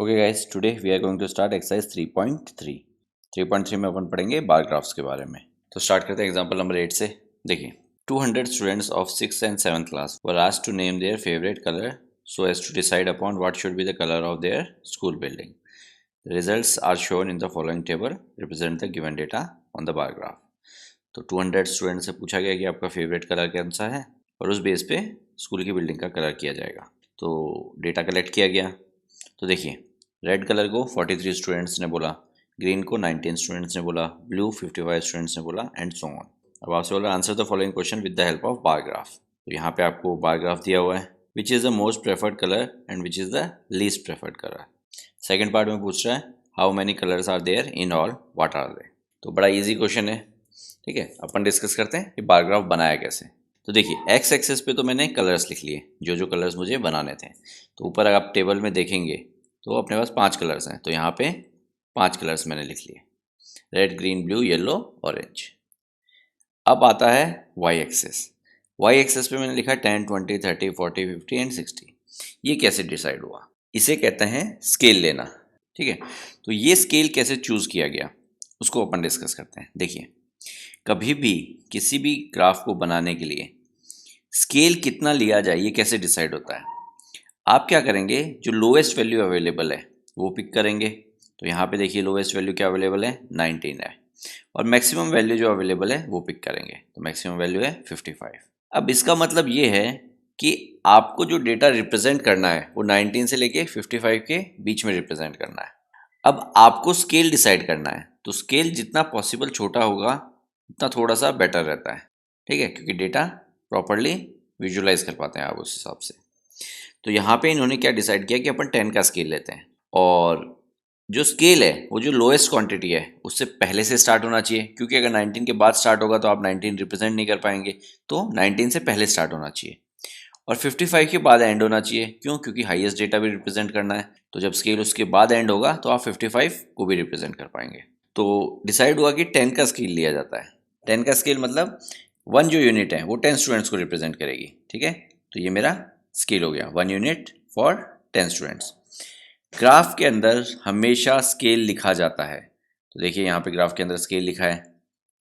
Okay guys, today we are going to start exercise 3.3। 3.3 में अपन पढ़ेंगे बार graphs के बारे में। तो स्टार्ट करते हैं एग्जांपल नंबर 8 से। देखिए, 200 students of 6th and 7th class were asked to name their favourite colour so as to decide upon what should be the color of their school building. The results are shown in the following table. Represent the given data on the bar graph. तो 200 student से पूछा गया कि आपका favourite colour कौन सा है और उस बेस पे स्कूल की बिल्डिंग का कलर किया जाएगा। तो डेटा कलेक्ट किया गया। तो देखिए, रेड कलर को 43 स्टूडेंट्स ने बोला, ग्रीन को 19 स्टूडेंट्स ने बोला, ब्लू 55 स्टूडेंट्स ने बोला एंड सो ऑन। अब आपसे बोला answer the following question with the help of bar graph. तो यहाँ पे आपको बार ग्राफ दिया हुआ है, which is the most preferred colour and which is the least preferred colour. Second part में पूछ रहा है how many colours are there in all, what are they. तो बड़ा ईजी क्वेश्चन है, ठीक है। अपन डिस्कस करते हैं कि बार ग्राफ बनाया कैसे। तो देखिए, एक्स एक्सेस पे तो मैंने कलर्स लिख लिए, जो जो कलर्स मुझे बनाने थे। तो ऊपर अगर आप टेबल में देखेंगे तो अपने पास 5 कलर्स हैं, तो यहाँ पे 5 कलर्स मैंने लिख लिए, red, green, blue, yellow, orange. अब आता है वाई एक्सेस। वाई एक्सेस पे मैंने लिखा 10, 20, 30, 40, 50 एंड 60। ये कैसे डिसाइड हुआ? इसे कहते हैं स्केल लेना, ठीक है। तो ये स्केल कैसे चूज़ किया गया उसको अपन डिस्कस करते हैं। देखिए, कभी भी किसी भी ग्राफ को बनाने के लिए स्केल कितना लिया जाए ये कैसे डिसाइड होता है। आप क्या करेंगे, जो लोएस्ट वैल्यू अवेलेबल है वो पिक करेंगे। तो यहाँ पे देखिए लोएस्ट वैल्यू क्या अवेलेबल है, 19 है, और मैक्सिमम वैल्यू जो अवेलेबल है वो पिक करेंगे। तो मैक्सिमम वैल्यू है 55। अब इसका मतलब ये है कि आपको जो डेटा रिप्रेजेंट करना है वो 19 से लेके 55 के बीच में रिप्रेजेंट करना है। अब आपको स्केल डिसाइड करना है, तो स्केल जितना पॉसिबल छोटा होगा उतना थोड़ा सा बेटर रहता है, ठीक है, क्योंकि डेटा प्रॉपरली विजुलाइज कर पाते हैं आप उस हिसाब से। तो यहाँ पे इन्होंने क्या डिसाइड किया कि अपन 10 का स्केल लेते हैं, और जो स्केल है वो जो लोएस्ट क्वांटिटी है उससे पहले से स्टार्ट होना चाहिए, क्योंकि अगर 19 के बाद स्टार्ट होगा तो आप 19 रिप्रेजेंट नहीं कर पाएंगे। तो 19 से पहले स्टार्ट होना चाहिए, और 55 के बाद एंड होना चाहिए। क्यों? क्योंकि हाईएस्ट डेटा भी रिप्रेजेंट करना है। तो जब स्केल उसके बाद एंड होगा तो आप 55 को भी रिप्रेजेंट कर पाएंगे। तो डिसाइड हुआ कि 10 का स्केल लिया जाता है। 10 का स्केल मतलब 1 जो यूनिट है वो 10 स्टूडेंट्स को रिप्रेजेंट करेगी, ठीक है। तो ये मेरा स्केल हो गया, 1 यूनिट फॉर 10 स्टूडेंट्स। ग्राफ के अंदर हमेशा स्केल लिखा जाता है। तो देखिए यहाँ पे ग्राफ के अंदर स्केल लिखा है,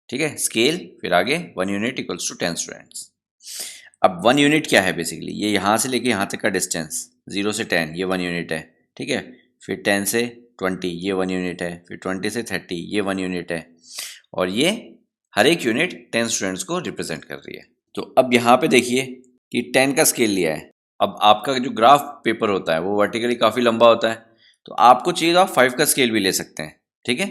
ठीक है। स्केल फिर आगे 1 यूनिट इक्वल्स टू 10 स्टूडेंट्स। अब 1 यूनिट क्या है, बेसिकली ये यहाँ से लेके यहाँ तक का डिस्टेंस 0 से 10 ये 1 यूनिट है, ठीक है। फिर 10 से 20 ये 1 यूनिट है, फिर 20 से 30 ये 1 यूनिट है, और ये हर एक यूनिट 10 स्टूडेंट्स को रिप्रेजेंट कर रही है। तो अब यहाँ पे देखिए कि 10 का स्केल लिया है। अब आपका जो ग्राफ पेपर होता है वो वर्टिकली काफ़ी लंबा होता है, तो आपको चाहिए तो आप 5 का स्केल भी ले सकते हैं, ठीक है।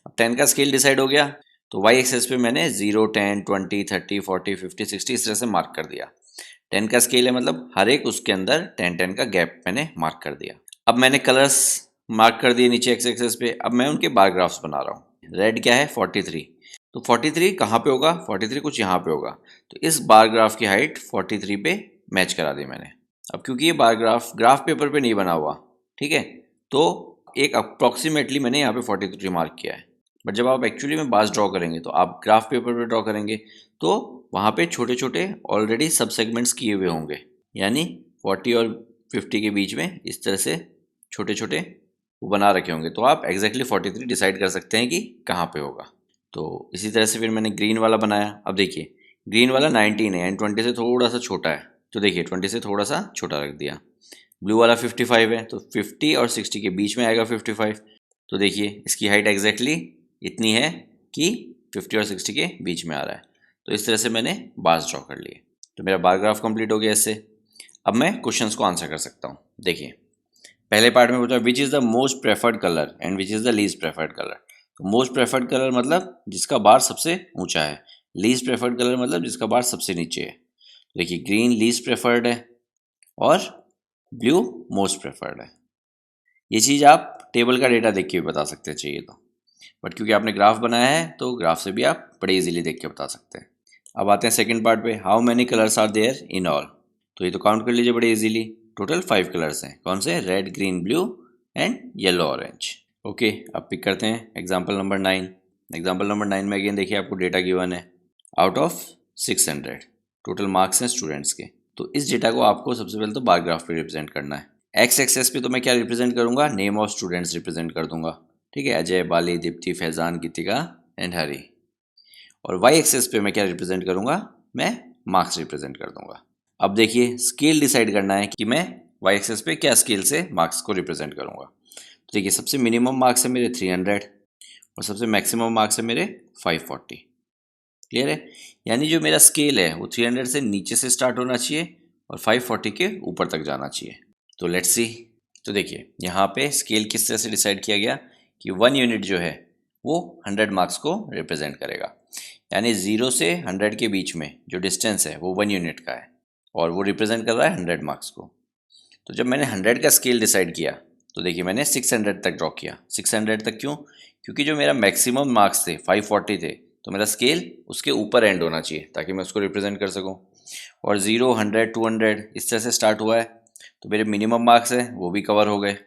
अब 10 का स्केल डिसाइड हो गया, तो वाई एक्सेस पे मैंने 0, 10, 20, 30, 40, 50, 60 इस तरह से मार्क कर दिया। 10 का स्केल है मतलब हर एक उसके अंदर 10-10 का गैप मैंने मार्क कर दिया। अब मैंने कलर्स मार्क कर दिए नीचे एक्स एक्सेस पे। अब मैं उनके बार ग्राफ्स बना रहा हूँ। रेड क्या है, 43। तो 43 कहाँ पे होगा, 43 कुछ यहाँ पे होगा। तो इस बार ग्राफ की हाइट 43 पे मैच करा दी मैंने। अब क्योंकि ये बार ग्राफ पेपर पे नहीं बना हुआ, ठीक है, तो एक अप्रॉक्सीमेटली मैंने यहाँ पे 43 मार्क किया है। बट जब आप एक्चुअली में बार्स ड्रॉ करेंगे तो आप ग्राफ पेपर पे ड्रॉ करेंगे तो वहाँ पे छोटे छोटे ऑलरेडी सब सेगमेंट्स किए हुए होंगे, यानी 40 और 50 के बीच में इस तरह से छोटे छोटे वो बना रखे होंगे। तो आप एग्जैक्टली 43 डिसाइड कर सकते हैं कि कहाँ पे होगा। तो इसी तरह से फिर मैंने ग्रीन वाला बनाया। अब देखिए, ग्रीन वाला 19 है एंड 20 से थोड़ा सा छोटा है, तो देखिए 20 से थोड़ा सा छोटा रख दिया। ब्लू वाला 55 है, तो 50 और 60 के बीच में आएगा 55। तो देखिए इसकी हाइट एग्जैक्टली इतनी है कि 50 और 60 के बीच में आ रहा है। तो इस तरह से मैंने बार्स ड्रॉ कर लिए। तो मेरा बार ग्राफ कंप्लीट हो गया इससे। अब मैं क्वेश्चंस को आंसर कर सकता हूँ। देखिए, पहले पार्ट में पूछा विच is the most preferred colour and which is the least preferred colour. तो मोस्ट प्रेफर्ड कलर मतलब जिसका बार सबसे ऊंचा है, लीस्ट प्रेफर्ड कलर मतलब जिसका बार सबसे नीचे है। देखिए, ग्रीन लीस्ट प्रेफर्ड है और ब्लू मोस्ट प्रेफर्ड है। ये चीज़ आप टेबल का डेटा देख के भी बता सकते हैं चाहिए तो, बट क्योंकि आपने ग्राफ बनाया है तो ग्राफ से भी आप बड़े इजीली देख के बता सकते हैं। अब आते हैं सेकंड पार्ट पे, how many colours are there in all. तो ये तो काउंट कर लीजिए बड़े इजीली। टोटल 5 कलर्स हैं। कौन से? Red, green, blue and yellow, orange. Okay, अब पिक करते हैं एग्जाम्पल नंबर 9। एग्जाम्पल नंबर 9 में अगेन देखिए आपको डेटा गिवन है, आउट ऑफ 600 टोटल मार्क्स हैं स्टूडेंट्स के। तो इस डेटा को आपको सबसे पहले तो बार ग्राफ पे रिप्रेजेंट करना है। एक्स एक्सेस पे तो मैं क्या रिप्रेजेंट करूँगा, नेम ऑफ स्टूडेंट्स रिप्रेजेंट कर दूंगा, ठीक है, अजय, बाली, दीप्ति, फैजान, गीतिका एंड हरी। और वाई एक्सेस पे मैं क्या रिप्रेजेंट करूँगा, मैं मार्क्स रिप्रेजेंट कर दूंगा। अब देखिए स्केल डिसाइड करना है कि मैं वाई एक्सेस पे क्या स्केल से मार्क्स को रिप्रेजेंट करूँगा। तो देखिए सबसे मिनिमम मार्क्स है मेरे 300 और सबसे मैक्सिमम मार्क्स है मेरे 540। क्लियर है, यानी जो मेरा स्केल है वो 300 से नीचे से स्टार्ट होना चाहिए और 540 के ऊपर तक जाना चाहिए। तो लेट्स सी। तो देखिए यहाँ पे स्केल किस तरह से डिसाइड किया गया कि 1 यूनिट जो है वो 100 मार्क्स को रिप्रेजेंट करेगा, यानी 0 से 100 के बीच में जो डिस्टेंस है वो 1 यूनिट का है और वो रिप्रेजेंट कर रहा है 100 मार्क्स को। तो जब मैंने 100 का स्केल डिसाइड किया तो देखिए मैंने 600 तक ड्रॉ किया। 600 तक क्यों, क्योंकि जो मेरा मैक्सिमम मार्क्स थे 540 थे, तो मेरा स्केल उसके ऊपर एंड होना चाहिए ताकि मैं उसको रिप्रेजेंट कर सकूं। और 0, 100, 200 इस तरह से स्टार्ट हुआ है, तो मेरे मिनिमम मार्क्स हैं वो भी कवर हो गए।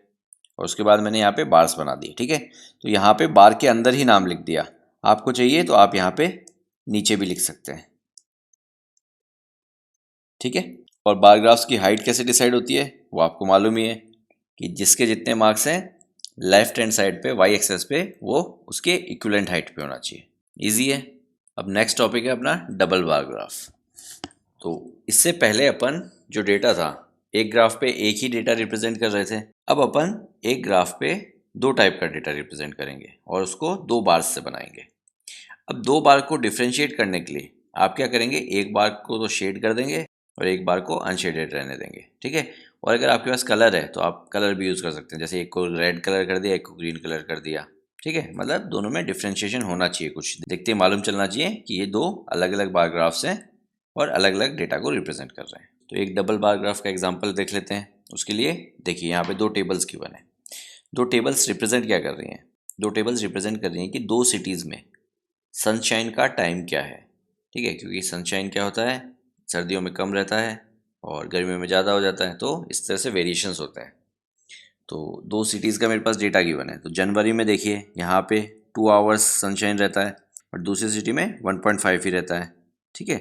और उसके बाद मैंने यहाँ पे बार्स बना दिए, ठीक है। तो यहाँ पे बार के अंदर ही नाम लिख दिया, आपको चाहिए तो आप यहाँ पे नीचे भी लिख सकते हैं, ठीक है। और बार ग्राफ्स की हाइट कैसे डिसाइड होती है वो आपको मालूम ही है कि जिसके जितने मार्क्स हैं लेफ्ट हैंड साइड पे वाई एक्सेस पे वो उसके इक्विवेलेंट हाइट पे होना चाहिए। इजी है। अब नेक्स्ट टॉपिक है अपना डबल बार ग्राफ। तो इससे पहले अपन जो डेटा था एक ग्राफ पे एक ही डेटा रिप्रेजेंट कर रहे थे, अब अपन एक ग्राफ पे दो टाइप का डेटा रिप्रेजेंट करेंगे और उसको दो बार्स से बनाएंगे। अब दो बार को डिफ्रेंशिएट करने के लिए आप क्या करेंगे, एक बार को तो शेड कर देंगे और एक बार को अनशेडेड रहने देंगे, ठीक है। और अगर आपके पास कलर है तो आप कलर भी यूज़ कर सकते हैं, जैसे एक को रेड कलर कर दिया, एक को ग्रीन कलर कर दिया, ठीक है। मतलब दोनों में डिफ्रेंशिएशन होना चाहिए, कुछ देखते ही मालूम चलना चाहिए कि ये दो अलग अलग बार ग्राफ्स हैं और अलग अलग डेटा को रिप्रेजेंट कर रहे हैं। तो एक डबल बार ग्राफ का एग्जाम्पल देख लेते हैं। उसके लिए देखिए यहाँ पे दो टेबल्स गिवन है। दो टेबल्स रिप्रेजेंट क्या कर रही हैं, दो टेबल्स रिप्रेजेंट कर रही हैं कि दो सिटीज़ में सनशाइन का टाइम क्या है, ठीक है। क्योंकि सनशाइन क्या होता है, सर्दियों में कम रहता है और गर्मियों में ज़्यादा हो जाता है, तो इस तरह से वेरिएशंस होते हैं। तो दो सिटीज़ का मेरे पास डेटा गिवन है। तो जनवरी में देखिए यहाँ पे 2 आवर्स सनशाइन रहता है और दूसरी सिटी में 1.5 ही रहता है, ठीक है।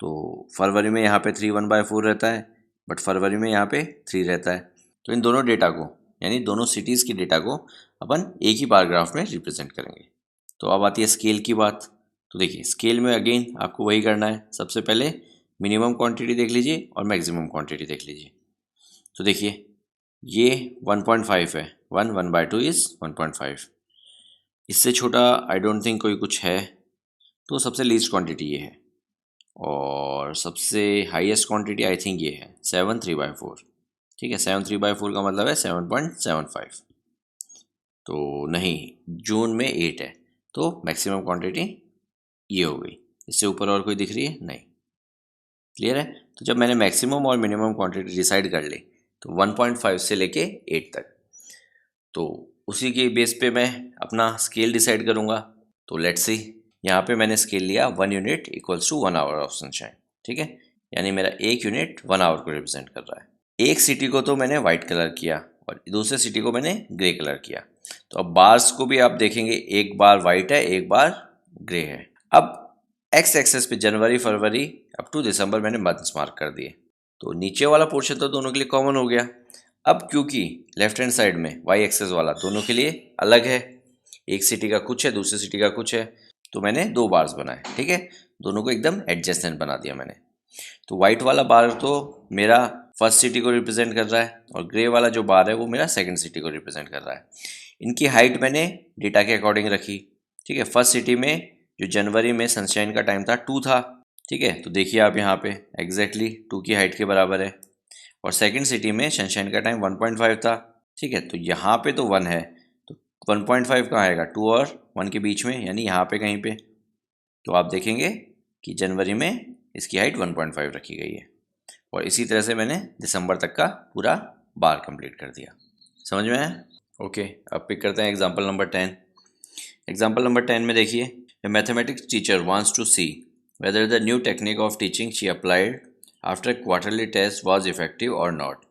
तो फरवरी में यहाँ पे 3 1/4 रहता है, बट फरवरी में यहाँ पे 3 रहता है। तो इन दोनों डेटा को, यानी दोनों सिटीज़ की डेटा को अपन एक ही बार ग्राफ में रिप्रेजेंट करेंगे। तो अब आती है स्केल की बात। तो देखिए स्केल में अगेन आपको वही करना है, सबसे पहले मिनिमम क्वांटिटी देख लीजिए और मैक्सिमम क्वांटिटी देख लीजिए। तो देखिए ये 1.5 है, 1/2 इज़ 1.5। इससे छोटा आई डोंट थिंक कोई कुछ है, तो सबसे लीस्ट क्वांटिटी ये है और सबसे हाईएस्ट क्वांटिटी आई थिंक ये है 7/3/4, ठीक है। 7/3/4 का मतलब है 7.75। तो नहीं, जून में 8 है, तो मैक्सिमम क्वांटिटी ये हो गई। इससे ऊपर और कोई दिख रही है नहीं, क्लियर है। तो जब मैंने मैक्सिमम और मिनिमम क्वांटिटी डिसाइड कर ली तो 1.5 से लेके 8 तक, तो उसी के बेस पे मैं अपना स्केल डिसाइड करूँगा। तो लेट्स सी, यहाँ पे मैंने स्केल लिया 1 unit equals to 1 hour of sunshine, ठीक है। यानी मेरा एक यूनिट 1 आवर को रिप्रेजेंट कर रहा है। एक सिटी को तो मैंने वाइट कलर किया और दूसरे सिटी को मैंने ग्रे कलर किया। तो अब बार्स को भी आप देखेंगे, एक बार वाइट है, एक बार ग्रे है। अब एक्स एक्सेस पे जनवरी फरवरी अप टू दिसंबर मैंने मंथ्स मार्क कर दिए, तो नीचे वाला पोर्शन तो दोनों के लिए कॉमन हो गया। अब क्योंकि लेफ्ट हैंड साइड में वाई एक्सेस वाला दोनों के लिए अलग है, एक सिटी का कुछ है दूसरी सिटी का कुछ है, तो मैंने दो बार्स बनाए, ठीक है। दोनों को एकदम एडजेसेंट बना दिया मैंने। तो वाइट वाला बार तो मेरा फर्स्ट सिटी को रिप्रेजेंट कर रहा है और ग्रे वाला जो बार है वो मेरा सेकंड सिटी को रिप्रेजेंट कर रहा है। इनकी हाइट मैंने डेटा के अकॉर्डिंग रखी, ठीक है। फर्स्ट सिटी में जो जनवरी में सनशाइन का टाइम था 2 था, ठीक है। तो देखिए आप यहाँ पे एग्जैक्टली 2 की हाइट के बराबर है। और सेकंड सिटी में सनशाइन का टाइम 1.5 था, ठीक है। तो यहाँ पे तो 1 है, तो 1.5 कहाँ आएगा, 2 और 1 के बीच में, यानी यहाँ पे कहीं पे। तो आप देखेंगे कि जनवरी में इसकी हाइट 1.5 रखी गई है और इसी तरह से मैंने दिसंबर तक का पूरा बार कंप्लीट कर दिया। समझ में आया? ओके, अब पिक करते हैं एग्जाम्पल नंबर 10। एग्जाम्पल नंबर 10 में देखिए, A mathematics teacher wants to see whether the new technique of teaching she applied after quarterly test was effective or not.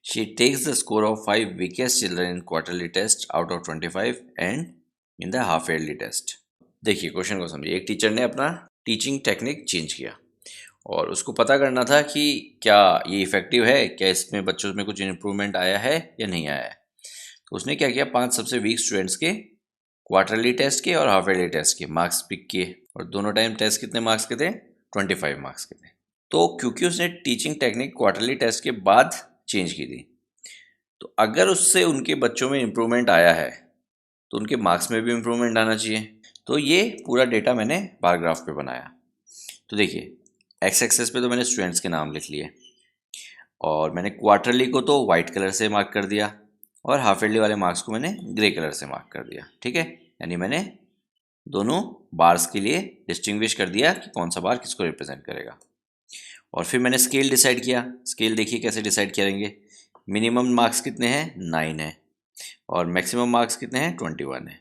She takes the score of 5 weakest children in quarterly test out of 25 and in the half yearly test. देखिए question को समझिए। एक teacher ने अपना teaching technique change किया और उसको पता करना था कि क्या ये इफ़ेक्टिव है, क्या इसमें बच्चों में कुछ इम्प्रूवमेंट आया है या नहीं आया है। तो उसने क्या किया, 5 सबसे वीक स्टूडेंट्स के क्वार्टरली टेस्ट के और हाफ ईयरली टेस्ट के मार्क्स पिक किए, और दोनों टाइम टेस्ट कितने मार्क्स के थे, 25 मार्क्स के थे। तो क्योंकि उसने टीचिंग टेक्निक क्वार्टरली टेस्ट के बाद चेंज की थी, तो अगर उससे उनके बच्चों में इम्प्रूवमेंट आया है तो उनके मार्क्स में भी इम्प्रूवमेंट आना चाहिए। तो ये पूरा डेटा मैंने बार ग्राफ पे बनाया। तो देखिए, एक्स एक्सेस पे तो मैंने स्टूडेंट्स के नाम लिख लिए, और मैंने क्वार्टरली को तो वाइट कलर से मार्क कर दिया, और हाफ ईयरली वाले मार्क्स को मैंने ग्रे कलर से मार्क कर दिया। ठीक है, यानी मैंने दोनों बार्स के लिए डिस्टिंग्विश कर दिया कि कौन सा बार किसको रिप्रेजेंट करेगा। और फिर मैंने स्केल डिसाइड किया। स्केल देखिए कैसे डिसाइड करेंगे, मिनिमम मार्क्स कितने हैं, 9 है, और मैक्सिमम मार्क्स कितने हैं, 21 है।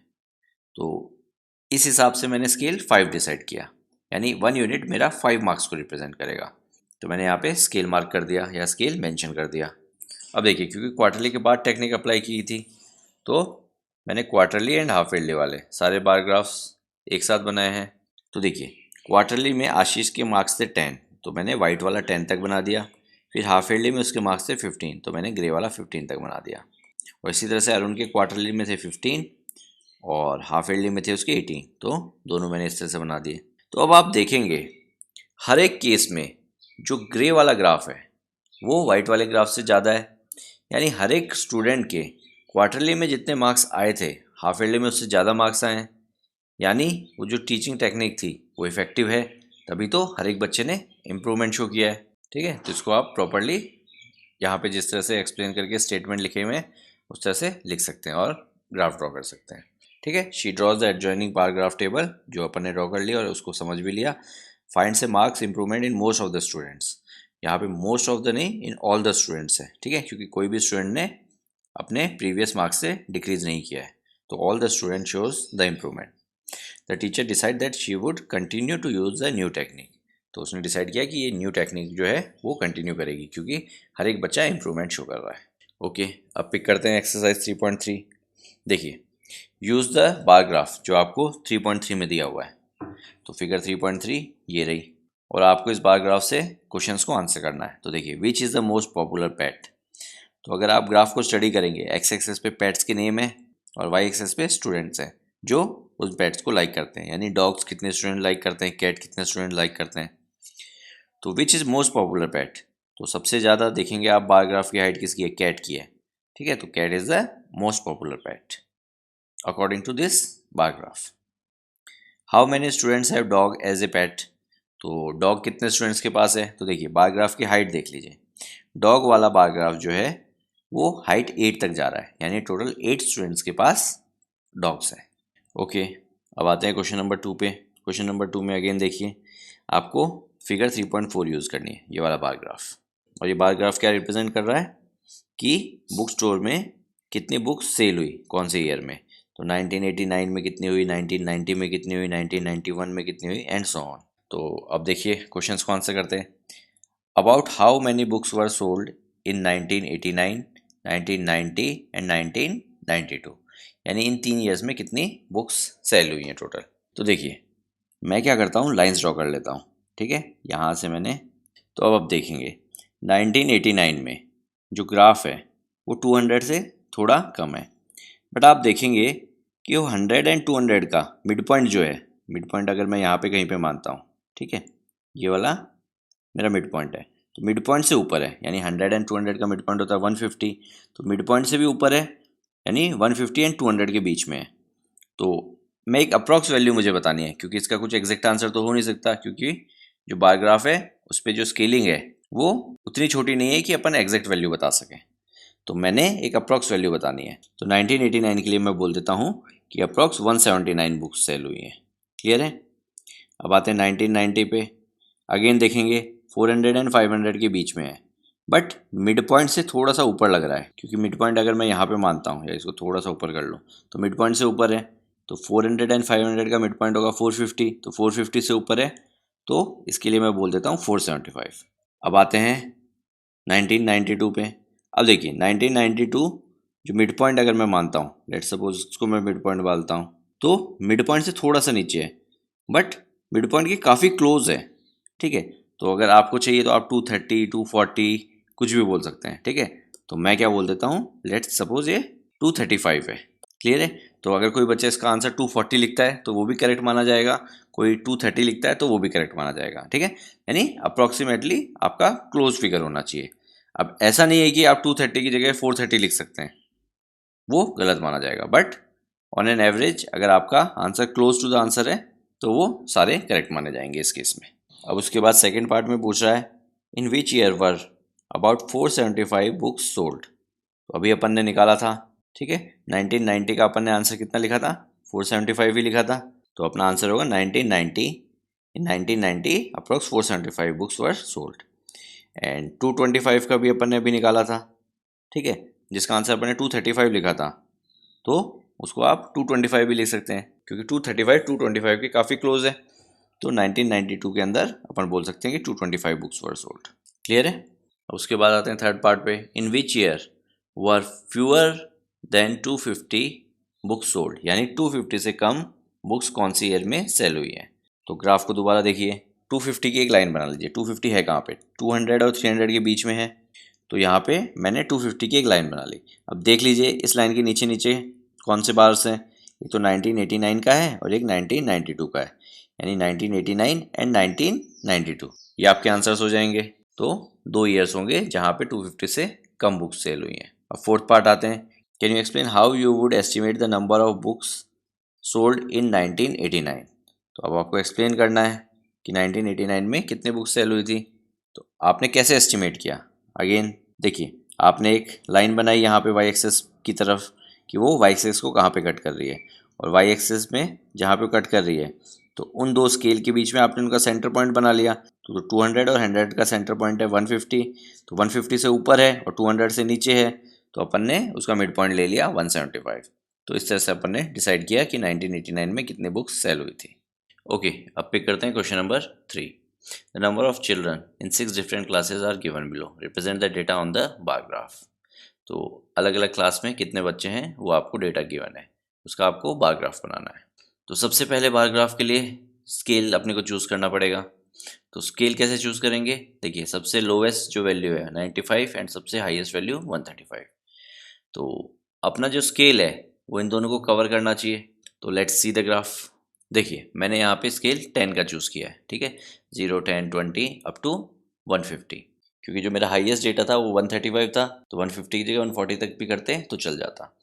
तो इस हिसाब से मैंने स्केल 5 डिसाइड किया, यानी 1 यूनिट मेरा 5 मार्क्स को रिप्रेजेंट करेगा। तो मैंने यहाँ पे स्केल मार्क कर दिया या स्केल मेंशन कर दिया। अब देखिए, क्योंकि क्वार्टरली के बाद टेक्निक अप्लाई की थी, तो मैंने क्वार्टरली एंड हाफ ईयरली वाले सारे बार ग्राफ्स एक साथ बनाए हैं। तो देखिए, क्वार्टरली में आशीष के मार्क्स थे 10, तो मैंने वाइट वाला 10 तक बना दिया। फिर हाफ ईयरली में उसके मार्क्स थे 15, तो मैंने ग्रे वाला 15 तक बना दिया। और इसी तरह से अरुण के क्वार्टरली में थे 15 और हाफ ईयरली में थे उसके 18, तो दोनों मैंने इस तरह से बना दिए। तो अब आप देखेंगे हर एक केस में जो ग्रे वाला ग्राफ है वो वाइट वाले ग्राफ से ज़्यादा है, यानी हर एक स्टूडेंट के क्वार्टरली में जितने मार्क्स आए थे हाफ ईयरली में उससे ज़्यादा मार्क्स आए हैं, यानी वो जो टीचिंग टेक्निक थी वो इफ़ेक्टिव है, तभी तो हर एक बच्चे ने इम्प्रूवमेंट शो किया है। ठीक है, तो इसको आप प्रॉपरली यहाँ पे जिस तरह से एक्सप्लेन करके स्टेटमेंट लिखे हुए हैं उस तरह से लिख सकते हैं और ग्राफ ड्रॉ कर सकते हैं। ठीक है, she drawers the adjoining bar graph table, जो अपन ने ड्रॉ कर लिया और उसको समझ भी लिया। फाइंड से marks improvement in most of the students, यहाँ पे मोस्ट ऑफ द नहीं, इन ऑल द स्टूडेंट्स है। ठीक है, क्योंकि कोई भी स्टूडेंट ने अपने प्रीवियस मार्क्स से डिक्रीज नहीं किया है, तो all the student shows the improvement. The teacher decide that she would continue to use the new technique, तो उसने डिसाइड किया कि ये न्यू टेक्निक जो है वो कंटिन्यू करेगी, क्योंकि हर एक बच्चा इंप्रूवमेंट शो कर रहा है। ओके, अब पिक करते हैं एक्सरसाइज 3.3। देखिए, यूज़ द बार ग्राफ जो आपको 3.3 में दिया हुआ है। तो फिगर 3.3 ये रही, और आपको इस बार ग्राफ से क्वेश्चंस को आंसर करना है। तो देखिए, which is the most popular pet. तो अगर आप ग्राफ को स्टडी करेंगे, एक्स एक्सेस पे पेट्स के नेम है और वाई एक्सेस पे स्टूडेंट्स हैं जो उस पेट्स को लाइक करते हैं, यानी डॉग्स कितने स्टूडेंट लाइक करते हैं, कैट कितने स्टूडेंट लाइक करते हैं। तो which is most popular pet, तो सबसे ज़्यादा देखेंगे आप बार ग्राफ की हाइट किसकी है, कैट की है। ठीक है, तो cat is the most popular pet according to this bar graph. How many students have dog as a pet, तो डॉग कितने स्टूडेंट्स के पास है। तो देखिए, बार ग्राफ की हाइट देख लीजिए, डॉग वाला बार ग्राफ जो है वो हाइट 8 तक जा रहा है, यानी टोटल 8 स्टूडेंट्स के पास डॉग्स हैं। ओके, अब आते हैं क्वेश्चन नंबर 2 पे। क्वेश्चन नंबर 2 में अगेन देखिए, आपको फिगर 3.4 यूज़ करनी है, ये वाला बार ग्राफ। और ये बार ग्राफ क्या रिप्रेजेंट कर रहा है कि बुक स्टोर में कितनी बुक्स सेल हुई कौन से ईयर में। तो 1989 में कितनी हुई, 1990 में कितनी हुई, 1991 में कितनी हुई, एंड सो ऑन। तो अब देखिए क्वेश्चंस को आंसर करते हैं। About how many books were sold in 1989, 1990 and 1992, यानी इन 3 ईयर्स में कितनी बुक्स सेल हुई हैं टोटल। तो देखिए, मैं क्या करता हूँ, लाइंस ड्रॉ कर लेता हूँ। ठीक है, यहाँ से मैंने, तो अब देखेंगे 1989 में जो ग्राफ है वो 200 से थोड़ा कम है, बट आप देखेंगे कि वो 100 एंड 200 का मिड पॉइंट जो है, मिड पॉइंट अगर मैं यहाँ पे कहीं पे मानता हूँ, ठीक है, ये वाला मेरा मिड पॉइंट है, तो मिड पॉइंट से ऊपर है, यानी 100 एंड 200 का मिड पॉइंट होता है 150, तो मिड पॉइंट से भी ऊपर है, यानी 150 एंड 200 के बीच में है। तो मैं एक अप्रॉक्स वैल्यू मुझे बतानी है, क्योंकि इसका कुछ एग्जैक्ट आंसर तो हो नहीं सकता, क्योंकि जो बार ग्राफ है उस पर जो स्केलिंग है वो उतनी छोटी नहीं है कि अपन एग्जैक्ट वैल्यू बता सकें। तो मैंने एक अप्रॉक्स वैल्यू बतानी है, तो 1989 के लिए मैं बोल देता हूँ कि अप्रॉक्स 179 बुक्स सेल हुई हैं। क्लियर है। अब आते हैं 1990 पे, अगेन देखेंगे 400 एंड 500 के बीच में है, बट मिड पॉइंट से थोड़ा सा ऊपर लग रहा है, क्योंकि मिड पॉइंट अगर मैं यहाँ पे मानता हूँ या इसको थोड़ा सा ऊपर कर लूँ तो मिड पॉइंट से ऊपर है, तो 400 एंड 500 का मिड पॉइंट होगा 450, तो 450 से ऊपर है, तो इसके लिए मैं बोल देता हूँ 475। अब आते हैं 1992 पे। अब देखिए 1992 जो मिड पॉइंट अगर मैं मानता हूँ, लेट सपोज इसको मैं मिड पॉइंट डालता हूँ, तो मिड पॉइंट से थोड़ा सा नीचे है, बट मिड पॉइंट के काफ़ी क्लोज है। ठीक है, तो अगर आपको चाहिए तो आप 230, 240 कुछ भी बोल सकते हैं, ठीक है। तो मैं क्या बोल देता हूँ, लेट्स सपोज ये 235 है। क्लियर है। तो अगर कोई बच्चा इसका आंसर 240 लिखता है तो वो भी करेक्ट माना जाएगा, कोई 230 लिखता है तो वो भी करेक्ट माना जाएगा, ठीक है। यानी अप्रॉक्सीमेटली आपका क्लोज फिगर होना चाहिए। अब ऐसा नहीं है कि आप 230 की जगह 430 लिख सकते हैं, वो गलत माना जाएगा। बट ऑन एन एवरेज अगर आपका answer close to the answer है तो वो सारे करेक्ट माने जाएंगे इस केस में। अब उसके बाद सेकेंड पार्ट में पूछ रहा है, in which year were about 475 books sold. तो अभी अपन ने निकाला था, ठीक है, 1990 का अपन ने आंसर कितना लिखा था, 475 ही लिखा था। तो अपना आंसर होगा 1990। इन 1990 approx 475 books were sold. And 225 का भी अपन ने अभी निकाला था, ठीक है, जिसका आंसर अपन ने 235 लिखा था। तो उसको आप 225 भी लिख सकते हैं, क्योंकि 235 225 के काफ़ी क्लोज है। तो 1992 के अंदर अपन बोल सकते हैं कि 225 बुक्स वर सोल्ड। क्लियर है। उसके बाद आते हैं थर्ड पार्ट पे, in which year were fewer than 250 books sold. यानी 250 से कम बुक्स कौन सी ईयर में सेल हुई है। तो ग्राफ को दोबारा देखिए, 250 की एक लाइन बना लीजिए। 250 है कहाँ पे, 200 और 300 के बीच में है। तो यहाँ पे मैंने 250 की एक लाइन बना ली। अब देख लीजिए इस लाइन के नीचे नीचे कौन से बार्स हैं, एक तो 1989 का है और एक 1992 का है। यानी 1989 एंड 1992 ये आपके आंसर्स हो जाएंगे। तो 2 ईयर्स होंगे जहाँ पे 250 से कम बुक्स सेल हुई हैं। अब फोर्थ पार्ट आते हैं, can you explain how you would estimate the number of books sold in 1989। तो अब आपको एक्सप्लेन करना है कि 1989 में कितने बुक्स सेल हुई थी। तो आपने कैसे एस्टिमेट किया, अगेन देखिए, आपने एक लाइन बनाई यहाँ पे वाई एक्सेस की तरफ कि वो वाई एक्सेस को कहाँ पे कट कर रही है, और वाई एक्सेस में जहाँ पे कट कर रही है तो उन दो स्केल के बीच में आपने उनका सेंटर पॉइंट बना लिया। तो 200 और 100 का सेंटर पॉइंट है 150, तो 150 से ऊपर है और 200 से नीचे है, तो अपन ने उसका मिड पॉइंट ले लिया 175। तो इस तरह से अपन ने डिसाइड किया कि 1989 में कितने बुक्स सेल हुई थी। ओके, अब पिक करते हैं question number 3। The number of children in 6 different classes are given below, represent the data on the bar graph. तो अलग अलग क्लास में कितने बच्चे हैं वो आपको डेटा गिवन है, उसका आपको बार ग्राफ बनाना है। तो सबसे पहले बार ग्राफ के लिए स्केल अपने को चूज़ करना पड़ेगा। तो स्केल कैसे चूज़ करेंगे, देखिए सबसे लोवेस्ट जो वैल्यू है 95 एंड सबसे हाईएस्ट वैल्यू 135। तो अपना जो स्केल है वो इन दोनों को कवर करना चाहिए। तो लेट्स सी द ग्राफ। देखिए मैंने यहाँ पे स्केल 10 का चूज़ किया है, ठीक है, 0, 10, 20 अप टू 150, क्योंकि जो मेरा हाईएस्ट डेटा था वो 135 था, तो 150 की जगह 140 तक भी करते तो चल जाता।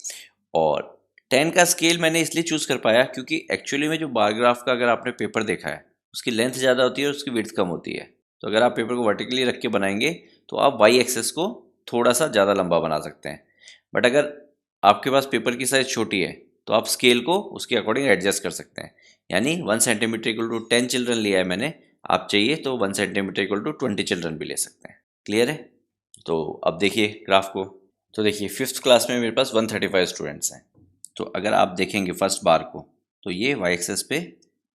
और 10 का स्केल मैंने इसलिए चूज़ कर पाया क्योंकि एक्चुअली में जो बार ग्राफ का अगर आपने पेपर देखा है उसकी लेंथ ज़्यादा होती है और उसकी विड्थ कम होती है। तो अगर आप पेपर को वर्टिकली रख के बनाएंगे तो आप वाई एक्सेस को थोड़ा सा ज़्यादा लंबा बना सकते हैं। बट अगर आपके पास पेपर की साइज़ छोटी है तो आप स्केल को उसके अकॉर्डिंग एडजस्ट कर सकते हैं। यानी 1 सेंटीमीटर इक्वल टू 10 चिल्ड्रन लिया है मैंने, आप चाहिए तो 1 सेंटीमीटर इक्वल टू 20 चिल्ड्रन भी ले सकते हैं। क्लियर है। तो अब देखिए ग्राफ को। तो देखिए 5th क्लास में मेरे पास 135 स्टूडेंट्स हैं। तो अगर आप देखेंगे फर्स्ट बार को तो ये वाई एक्सेस पे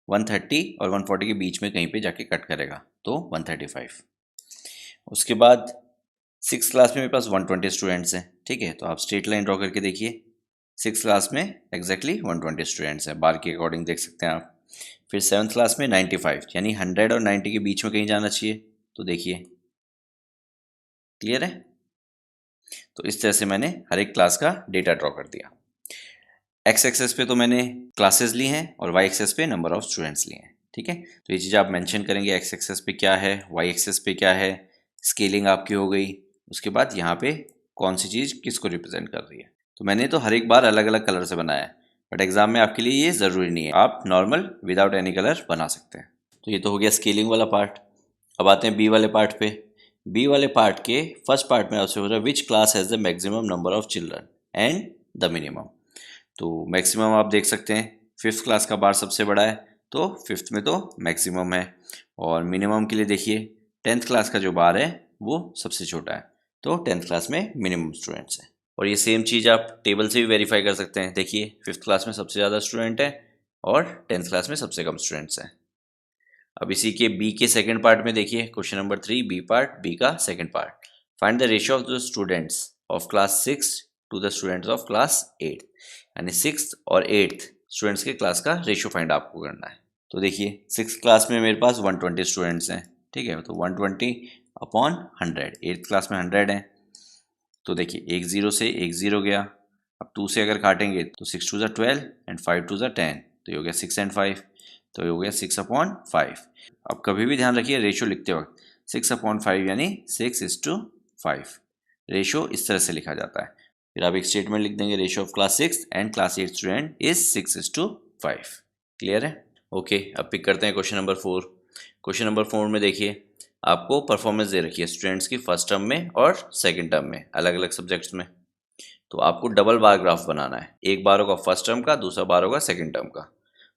130 और 140 के बीच में कहीं पे जाके कट करेगा, तो 135। उसके बाद 6th क्लास में मेरे पास 120 स्टूडेंट्स हैं, ठीक है। तो आप स्ट्रेट लाइन ड्रॉ करके देखिए 6th क्लास में एग्जैक्टली 120 स्टूडेंट्स हैं, बार के अकॉर्डिंग देख सकते हैं आप। फिर 7th क्लास में 95, यानी 100 और 90 के बीच में कहीं जाना चाहिए। तो देखिए क्लियर है। तो इस तरह से मैंने हर एक क्लास का डेटा ड्रॉ कर दिया। एक्स एक्सेस पे तो मैंने क्लासेस ली हैं और वाई एक्सेस पे नंबर ऑफ स्टूडेंट्स लिए हैं, ठीक है। तो ये चीज़ आप मेंशन करेंगे, एक्स एक्सेस पे क्या है, वाई एक्सेस पे क्या है, स्केलिंग आपकी हो गई। उसके बाद यहाँ पे कौन सी चीज़ किसको रिप्रेजेंट कर रही है। तो मैंने तो हर एक बार अलग अलग कलर से बनाया है, बट एग्जाम में आपके लिए ये ज़रूरी नहीं है, आप नॉर्मल विदाउट एनी कलर बना सकते हैं। तो ये तो हो गया स्केलिंग वाला पार्ट। अब आते हैं बी वाले पार्ट पे। बी वाले पार्ट के फर्स्ट पार्ट में आपसे हो रहा है which class has the maximum number of children and the minimum. तो मैक्सिमम आप देख सकते हैं 5th क्लास का बार सबसे बड़ा है, तो 5th में तो मैक्सिमम है। और मिनिमम के लिए देखिए 10th क्लास का जो बार है वो सबसे छोटा है, तो 10th क्लास में मिनिमम स्टूडेंट्स हैं। और ये सेम चीज़ आप टेबल से भी वेरीफाई कर सकते हैं। देखिए 5th क्लास में सबसे ज़्यादा स्टूडेंट है और 10th क्लास में सबसे कम स्टूडेंट्स हैं। अब इसी के बी के सेकंड पार्ट में देखिए question number 3 b part, b का second part, find the ratio of the students of class 6 to the students of class 8। यानी 6th और 8th स्टूडेंट्स के क्लास का रेशियो फाइंड आपको करना है। तो देखिए 6th क्लास में मेरे पास 120 स्टूडेंट्स हैं, ठीक है, तो 120/100, 8th क्लास में 100 है, तो देखिए एक 0 से एक 0 गया, अब 2 से अगर काटेंगे तो 6 2 12 एंड 5 2 10, तो ये हो गया 6 एंड 5, तो ये हो गया 6/5। अब कभी भी ध्यान रखिए रेशो लिखते वक्त 6/5 यानी 6:5, रेशो इस तरह से लिखा जाता है। फिर आप एक स्टेटमेंट लिख देंगे, ratio of class 6 and class 8 student is 6:5। Clear है? ओके, अब पिक करते हैं क्वेश्चन नंबर 4। क्वेश्चन नंबर 4 में देखिए आपको परफॉर्मेंस दे रखी है स्टूडेंट्स की फर्स्ट टर्म में और सेकंड टर्म में, अलग अलग सब्जेक्ट्स में। तो आपको डबल बार ग्राफ बनाना है, एक बार होगा फर्स्ट टर्म का, दूसरा बार होगा सेकंड टर्म का।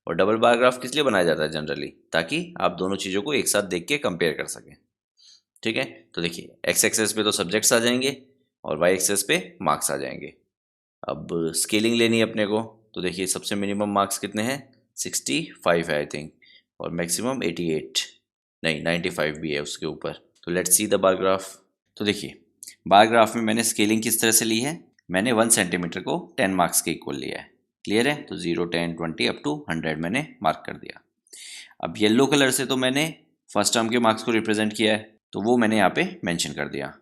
और डबल बार ग्राफ किस लिए बनाया जाता है जनरली? ताकि आप दोनों चीज़ों को एक साथ देख के कंपेयर कर सकें। ठीक है, तो देखिए एक्स एक्सेस पे तो सब्जेक्ट्स आ जाएंगे और वाई एक्सेस पे मार्क्स आ जाएंगे। अब स्केलिंग लेनी है अपने को, तो देखिए सबसे मिनिमम मार्क्स कितने हैं? 65 है आई थिंक, और मैक्सिमम 88, नहीं 95 भी है उसके ऊपर। तो let's see the bar graph. तो देखिए बार ग्राफ में मैंने स्केलिंग किस तरह से ली है, मैंने 1 सेंटीमीटर को 10 मार्क्स के इक्वल लिया है। क्लियर है? तो 0 10 20 अप टू 100 मैंने मार्क कर दिया। अब येलो कलर से तो मैंने फर्स्ट टर्म के मार्क्स को रिप्रेजेंट किया है, तो वो मैंने यहाँ पे मेंशन कर दिया,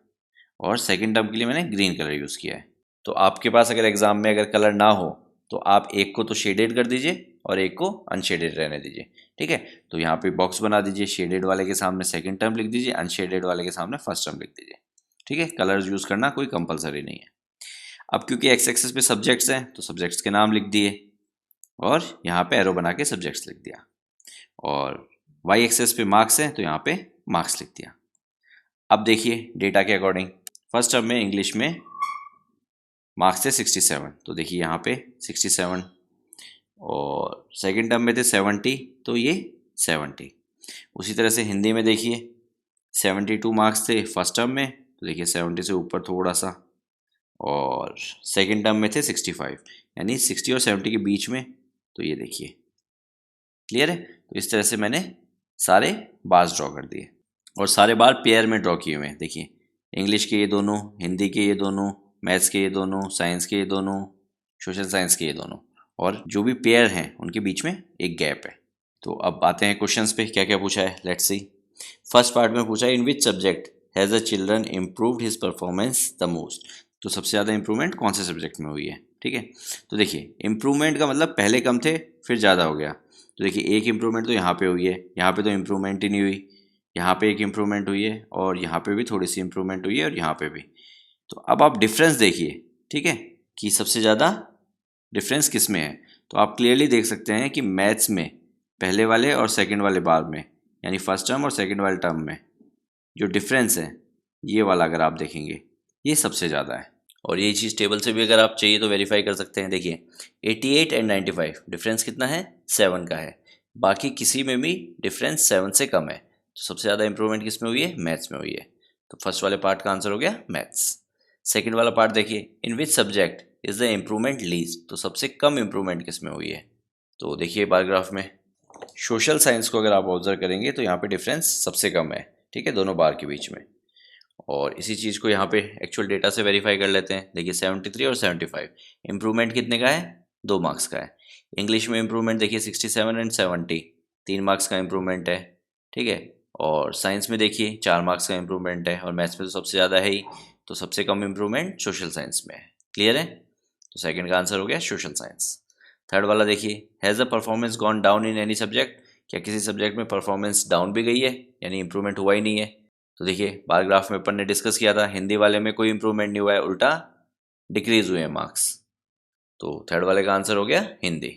और सेकंड टर्म के लिए मैंने ग्रीन कलर यूज़ किया है। तो आपके पास अगर एग्जाम में अगर कलर ना हो तो आप एक को तो शेडेड कर दीजिए और एक को अनशेडेड रहने दीजिए। ठीक है, तो यहाँ पे बॉक्स बना दीजिए, शेडेड वाले के सामने सेकंड टर्म लिख दीजिए, अनशेडेड वाले के सामने फर्स्ट टर्म लिख दीजिए। ठीक है, कलर्स यूज़ करना कोई कंपलसरी नहीं है। अब क्योंकि एक्स एक्सेस पे सब्जेक्ट्स हैं तो सब्जेक्ट्स के नाम लिख दिए, और यहाँ पे एरो बना के सब्जेक्ट्स लिख दिया, और वाई एक्सेस पे मार्क्स हैं तो यहाँ पे मार्क्स लिख दिया। अब देखिए डेटा के अकॉर्डिंग फर्स्ट टर्म में इंग्लिश में मार्क्स थे 67, तो देखिए यहाँ पे 67, और सेकंड टर्म में थे 70, तो ये 70। उसी तरह से हिंदी में देखिए 72 मार्क्स थे फर्स्ट टर्म में, तो देखिए 70 से ऊपर थोड़ा सा, और सेकंड टर्म में थे 65, यानी 60 और 70 के बीच में, तो ये देखिए। क्लियर है? तो इस तरह से मैंने सारे बार्स ड्रॉ कर दिए, और सारे बार पेयर में ड्रॉ किए हुए हैं। देखिए इंग्लिश के ये दोनों, हिंदी के ये दोनों, मैथ्स के ये दोनों, साइंस के ये दोनों, सोशल साइंस के ये दोनों, और जो भी पेयर हैं उनके बीच में एक गैप है। तो अब आते हैं क्वेश्चंस पे, क्या क्या पूछा है, लेट्स सी। फर्स्ट पार्ट में पूछा है in which subject has the children improved his performance the most. तो सबसे ज़्यादा इंप्रूवमेंट कौन से सब्जेक्ट में हुई है? ठीक है, तो देखिए इम्प्रूवमेंट का मतलब पहले कम थे फिर ज़्यादा हो गया। तो देखिए एक इम्प्रूवमेंट तो यहाँ पे हुई है, यहाँ पे तो इम्प्रूवमेंट ही नहीं हुई, यहाँ पे एक इम्प्रूवमेंट हुई है, और यहाँ पे भी थोड़ी सी इम्प्रूवमेंट हुई है, और यहाँ पे भी। तो अब आप डिफरेंस देखिए, ठीक है, कि सबसे ज़्यादा डिफरेंस किस में है। तो आप क्लियरली देख सकते हैं कि मैथ्स में पहले वाले और सेकंड वाले बार में, यानी फर्स्ट टर्म और सेकंड वाले टर्म में जो डिफरेंस है, ये वाला अगर आप देखेंगे ये सबसे ज़्यादा है। और ये चीज़ टेबल से भी अगर आप चाहिए तो वेरीफाई कर सकते हैं। देखिए 88 एंड 95 डिफरेंस कितना है? 7 का है। बाकी किसी में भी डिफरेंस 7 से कम है। तो सबसे ज़्यादा इंप्रूवमेंट किस में हुई है? मैथ्स में हुई है। तो फर्स्ट वाले पार्ट का आंसर हो गया मैथ्स। सेकेंड वाला पार्ट देखिए, in which subject is the improvement least. तो सबसे कम इम्प्रूवमेंट किस में हुई है? तो देखिए बारग्राफ में सोशल साइंस को अगर आप ऑब्जर्व करेंगे तो यहाँ पे डिफरेंस सबसे कम है, ठीक है, दोनों बार के बीच में। और इसी चीज़ को यहाँ पे एक्चुअल डेटा से वेरीफाई कर लेते हैं। देखिए 73 और 75 इम्प्रूवमेंट कितने का है? 2 मार्क्स का है। इंग्लिश में इम्प्रूवमेंट देखिए 67 एंड 70 3 मार्क्स का इम्प्रूवमेंट है, ठीक है। और साइंस में देखिए 4 मार्क्स का इम्प्रूवमेंट है, और मैथ्स में तो सबसे ज़्यादा है ही, तो सबसे कम इम्प्रूवमेंट सोशल साइंस में है। क्लियर है? तो सेकेंड का आंसर हो गया सोशल साइंस। थर्ड वाला देखिए, has the performance gone down in any subject. क्या किसी सब्जेक्ट में परफॉर्मेंस डाउन भी गई है, यानी इंप्रूवमेंट हुआ ही नहीं है? तो देखिए बारग्राफ में अपन ने डिस्कस किया था, हिंदी वाले में कोई इंप्रूवमेंट नहीं हुआ है, उल्टा डिक्रीज हुए हैं मार्क्स। तो थर्ड वाले का आंसर हो गया हिंदी।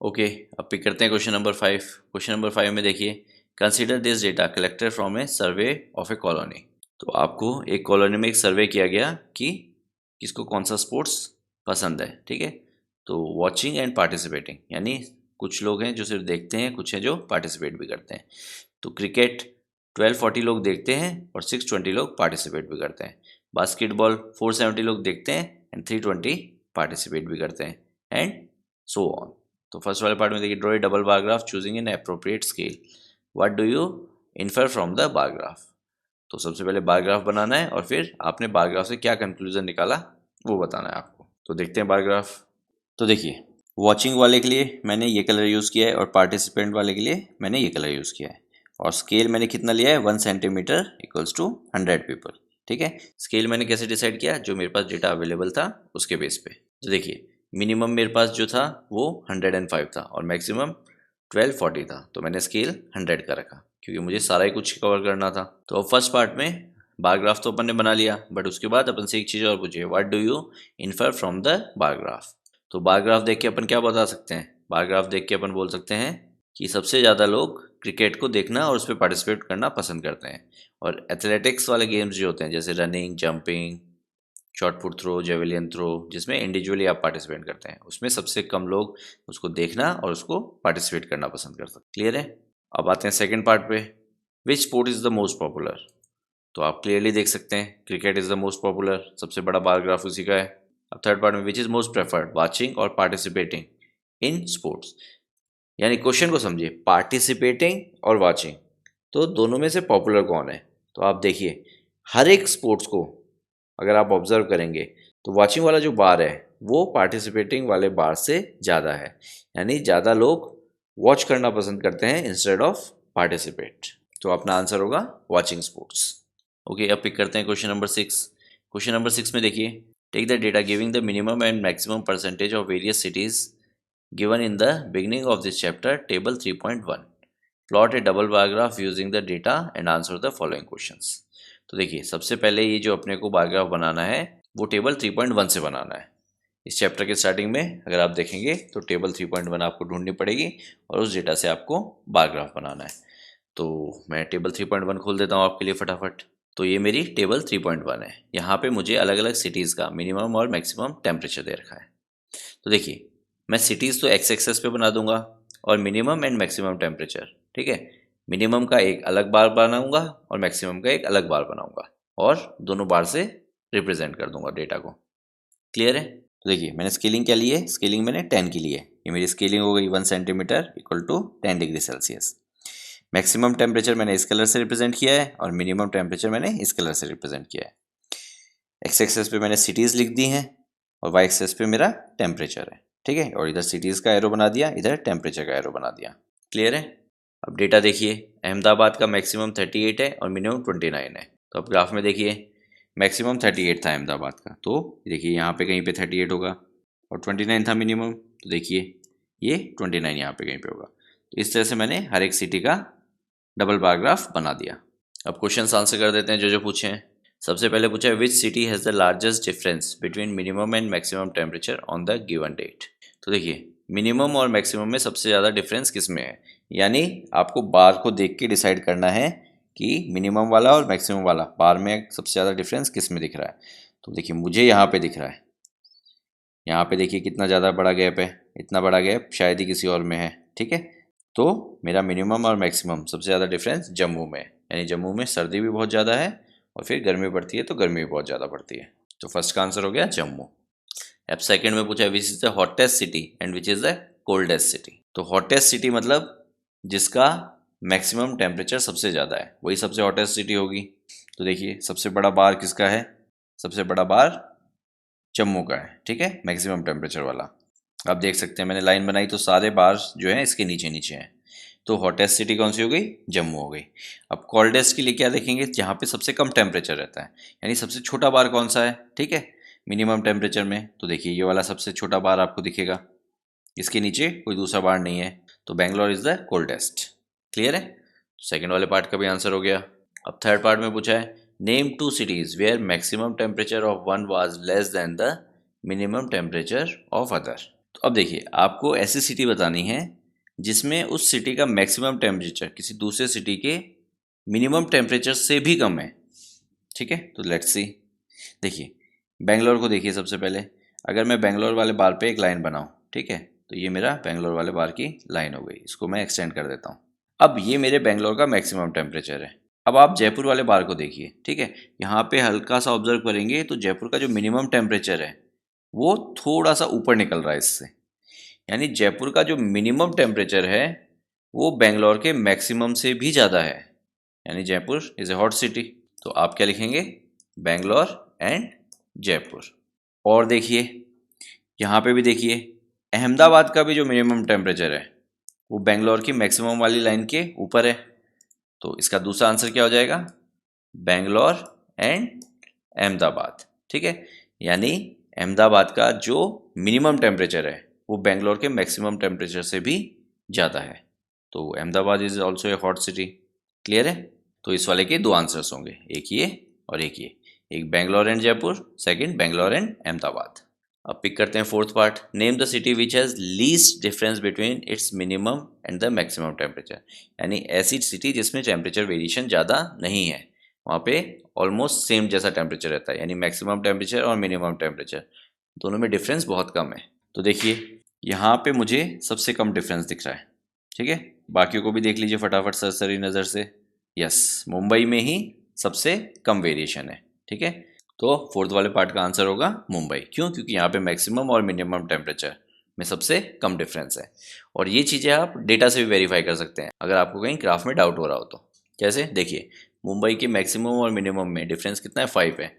ओके, अब पिक करते हैं क्वेश्चन नंबर 5। क्वेश्चन नंबर 5 में देखिए, consider this data collected from A survey of A colony. तो आपको एक कॉलोनी में एक सर्वे किया गया कि किसको कौन सा स्पोर्ट्स पसंद है, ठीक है। तो वॉचिंग एंड पार्टिसिपेटिंग, यानी कुछ लोग हैं जो सिर्फ देखते हैं, कुछ हैं जो पार्टिसिपेट भी करते हैं। तो क्रिकेट 1240 लोग देखते हैं और 620 लोग पार्टिसिपेट भी करते हैं। बास्केटबॉल 470 लोग देखते हैं एंड 320 पार्टिसिपेट भी करते हैं, एंड सो ऑन। तो फर्स्ट वाले पार्ट में देखिए, draw a double bar graph choosing an appropriate scale, what do you infer from the bar graph. तो सबसे पहले बार ग्राफ बनाना है और फिर आपने बार ग्राफ से क्या कंक्लूजन निकाला वो बताना है आपको। तो देखते हैं बार ग्राफ। तो देखिए वॉचिंग वाले के लिए मैंने ये कलर यूज़ किया है और पार्टिसिपेंट वाले के लिए मैंने ये कलर यूज़ किया है। और स्केल मैंने कितना लिया है 1 सेंटीमीटर इक्वल्स टू 100 पीपल। ठीक है, स्केल मैंने कैसे डिसाइड किया, जो मेरे पास डेटा अवेलेबल था उसके बेस पे। तो देखिए मिनिमम मेरे पास जो था वो 105 था और मैक्सिमम 1240 था, तो मैंने स्केल 100 का रखा क्योंकि मुझे सारा ही कुछ कवर करना था। तो अब फर्स्ट पार्ट में बार ग्राफ तो अपन ने बना लिया, बट उसके बाद अपन से एक चीज़ और पूछिए, what do you infer from the bar graph. तो बार ग्राफ देख के अपन क्या बता सकते हैं, बार ग्राफ देख के अपन बोल सकते हैं कि सबसे ज़्यादा लोग क्रिकेट को देखना और उस पर पार्टिसिपेट करना पसंद करते हैं, और एथलेटिक्स वाले गेम्स जो होते हैं जैसे running, jumping, shot put throw, javelin throw, जिसमें इंडिविजुअली आप पार्टिसिपेट करते हैं, उसमें सबसे कम लोग उसको देखना और उसको पार्टिसिपेट करना पसंद करते हैं। क्लियर है। अब आते हैं सेकंड पार्ट पे, which sport is the most popular. तो आप क्लियरली देख सकते हैं cricket is the most popular, सबसे बड़ा बार ग्राफ उसी का है। अब थर्ड पार्ट में, which is most preferred, watching और पार्टिसिपेटिंग इन स्पोर्ट्स। यानी क्वेश्चन को समझिए, पार्टिसिपेटिंग और वाचिंग, तो दोनों में से पॉपुलर कौन है। तो आप देखिए हर एक स्पोर्ट्स को अगर आप ऑब्जर्व करेंगे तो वॉचिंग वाला जो बार है वो पार्टिसिपेटिंग वाले बार से ज़्यादा है, यानी ज़्यादा लोग वॉच करना पसंद करते हैं इंस्टेड ऑफ पार्टिसिपेट। तो अपना आंसर होगा वॉचिंग स्पोर्ट्स। ओके, अब पिक करते हैं क्वेश्चन नंबर 6। क्वेश्चन नंबर 6 में देखिए, take the data giving the minimum and maximum percentage of various cities given in the beginning of this chapter, table 3.1, plot a double bar graph using the data and answer the following questions. तो देखिए सबसे पहले ये जो अपने को bar graph बनाना है वो टेबल 3.1 से बनाना है। इस चैप्टर के स्टार्टिंग में अगर आप देखेंगे तो टेबल 3.1 आपको ढूंढनी पड़ेगी और उस डेटा से आपको बार ग्राफ बनाना है। तो मैं टेबल 3.1 खोल देता हूँ आपके लिए फटाफट। तो ये मेरी टेबल 3.1 है। यहाँ पे मुझे अलग अलग सिटीज़ का मिनिमम और मैक्सिमम टेम्परेचर दे रखा है। तो देखिए मैं सिटीज़ तो एक्स एक्सेस पे बना दूंगा और मिनिमम एंड मैक्सिमम टेम्परेचर, ठीक है, मिनिमम का एक अलग बार बनाऊंगा और मैक्सिमम का एक अलग बार बनाऊंगा और दोनों बार से रिप्रेजेंट कर दूंगा डेटा को। क्लियर है। तो देखिए मैंने स्केलिंग क्या ली है, स्केलिंग मैंने 10 की ली है। ये मेरी स्केलिंग हो गई 1 centimetre equal to 10 degree Celsius. Maximum temperature मैंने इस कलर से रिप्रेजेंट किया है और मिनिमम टेम्परेचर मैंने इस कलर से रिप्रेजेंट किया है। एक्स एक्सेस पे मैंने सिटीज़ लिख दी हैं और वाई एक्सेस पे मेरा टेम्परेचर है, ठीक है, और इधर सिटीज़ का एरो बना दिया, इधर टेम्परेचर का एरो बना दिया। क्लियर है। अब डेटा देखिए, अहमदाबाद का मैक्सिमम 38 है और मिनिमम 29 है। तो अब ग्राफ में देखिए मैक्सिमम 38 था अहमदाबाद का, तो देखिए यहाँ पे कहीं पे 38 होगा और 29 था मिनिमम, तो देखिए ये 29 यहाँ पे कहीं पे होगा। तो इस तरह से मैंने हर एक सिटी का डबल बार ग्राफ बना दिया। अब क्वेश्चन आंसर कर देते हैं जो जो पूछे हैं। सबसे पहले पूछा है, which city has the largest difference between minimum and maximum temperature on the given date. तो देखिए मिनिमम और मैक्सिमम में सबसे ज़्यादा डिफरेंस किस में है, यानी आपको बार को देख के डिसाइड करना है कि मिनिमम वाला और मैक्सिमम वाला बार में सबसे ज़्यादा डिफरेंस किस में दिख रहा है। तो देखिए मुझे यहाँ पे दिख रहा है, यहाँ पे देखिए कितना ज़्यादा बड़ा गैप है, इतना बड़ा गैप शायद ही किसी और में है, ठीक है। तो मेरा मिनिमम और मैक्सिमम सबसे ज़्यादा डिफरेंस जम्मू में है, यानी जम्मू में सर्दी भी बहुत ज़्यादा है और फिर गर्मी पड़ती है तो गर्मी भी बहुत ज़्यादा पड़ती है। तो फर्स्ट का आंसर हो गया जम्मू। अब सेकंड में पूछा, विच is the hottest city and which is the coldest city. तो हॉटेस्ट सिटी मतलब जिसका मैक्सिमम टेम्परेचर सबसे ज़्यादा है वही सबसे हॉटेस्ट सिटी होगी। तो देखिए सबसे बड़ा बार किसका है, सबसे बड़ा बार जम्मू का है, ठीक है, मैक्सिमम टेम्परेचर वाला। आप देख सकते हैं मैंने लाइन बनाई तो सारे बार जो हैं इसके नीचे नीचे हैं। तो हॉटेस्ट सिटी कौन सी हो गई, जम्मू हो गई। अब कोल्डेस्ट के लिए क्या देखेंगे, जहाँ पे सबसे कम टेम्परेचर रहता है, यानी सबसे छोटा बार कौन सा है, ठीक है, मिनिमम टेम्परेचर में। तो देखिए ये वाला सबसे छोटा बार आपको दिखेगा, इसके नीचे कोई दूसरा बार नहीं है, तो Bangalore is the coldest. Clear है। तो सेकेंड वाले पार्ट का भी आंसर हो गया। अब थर्ड पार्ट में पूछा है, name 2 cities where maximum temperature of one was less than the minimum temperature of other. तो अब देखिए आपको ऐसी सिटी बतानी है जिसमें उस सिटी का मैक्सिमम टेम्परेचर किसी दूसरे सिटी के मिनिमम टेम्परेचर से भी कम है, ठीक है। तो लेट्स सी, देखिए बेंगलोर को देखिए सबसे पहले, अगर मैं बेंगलोर वाले बार पे एक लाइन बनाऊँ, ठीक है, तो ये मेरा बेंगलोर वाले बार की लाइन हो गई, इसको मैं एक्सटेंड कर देता हूँ। अब ये मेरे बेंगलोर का मैक्सिमम टेम्परेचर है। अब आप जयपुर वाले बार को देखिए, ठीक है, यहाँ पे हल्का सा ऑब्जर्व करेंगे तो जयपुर का जो मिनिमम टेम्परेचर है वो थोड़ा सा ऊपर निकल रहा है इससे, यानी जयपुर का जो मिनिमम टेम्परेचर है वो बेंगलोर के मैक्सिमम से भी ज़्यादा है, यानी Jaipur is a hot city. तो आप क्या लिखेंगे, बेंगलोर एंड जयपुर। और देखिए यहाँ पे भी देखिए अहमदाबाद का भी जो मिनिमम टेम्परेचर है वो बेंगलोर की मैक्सिमम वाली लाइन के ऊपर है, तो इसका दूसरा आंसर क्या हो जाएगा? बेंगलोर एंड अहमदाबाद। ठीक है, यानी अहमदाबाद का जो मिनिमम टेम्परेचर है वो बेंगलोर के मैक्सिमम टेम्परेचर से भी ज़्यादा है। तो Ahmedabad is also a hot city. Clear है? तो इस वाले के दो आंसर्स होंगे, एक ये और एक ये, एक Bangalore and Jaipur, second Bangalore and Ahmedabad. अब पिक करते हैं fourth part. Name the city which has least difference between its minimum and the maximum temperature, यानी ऐसी सिटी जिसमें टेम्परेचर वेरिएशन ज़्यादा नहीं है, वहाँ पे ऑलमोस्ट सेम जैसा टेम्परेचर रहता है, यानी मैक्सिमम टेम्परेचर और मिनिमम टेम्परेचर दोनों में डिफरेंस बहुत कम है। तो देखिए यहाँ पे मुझे सबसे कम डिफरेंस दिख रहा है। ठीक है, बाकियों को भी देख लीजिए फटाफट सरसरी नज़र से। यस, मुंबई में ही सबसे कम वेरिएशन है। ठीक है, तो फोर्थ वाले पार्ट का आंसर होगा मुंबई। क्यों? क्योंकि यहाँ पे मैक्सिमम और मिनिमम टेम्परेचर में सबसे कम डिफरेंस है। और ये चीज़ें आप डेटा से भी वेरीफाई कर सकते हैं अगर आपको कहीं ग्राफ में डाउट हो रहा हो तो। कैसे? देखिए, मुंबई के मैक्सिमम और मिनिमम में डिफरेंस कितना है? 5 है।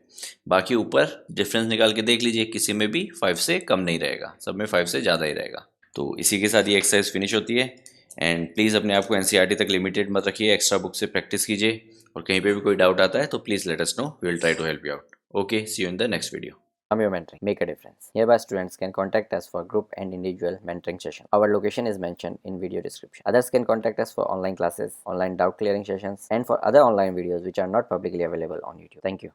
बाकी ऊपर डिफरेंस निकाल के देख लीजिए, किसी में भी 5 से कम नहीं रहेगा, सब में 5 से ज़्यादा ही रहेगा। तो इसी के साथ ये एक्सरसाइज फिनिश होती है। एंड प्लीज़ अपने आप को एनसीईआरटी तक लिमिटेड मत रखिए, एक्स्ट्रा बुक से प्रैक्टिस कीजिए। और कहीं पे भी कोई डाउट आता है तो please let us know, we will try to help you out. Okay, see you in the next video. Amyo Mentoring. Make a difference. Hereby students can contact us for group and individual mentoring session. Our location is mentioned in video description. Others can contact us for online classes, online doubt clearing sessions, and for other online videos which are not publicly available on YouTube. Thank you.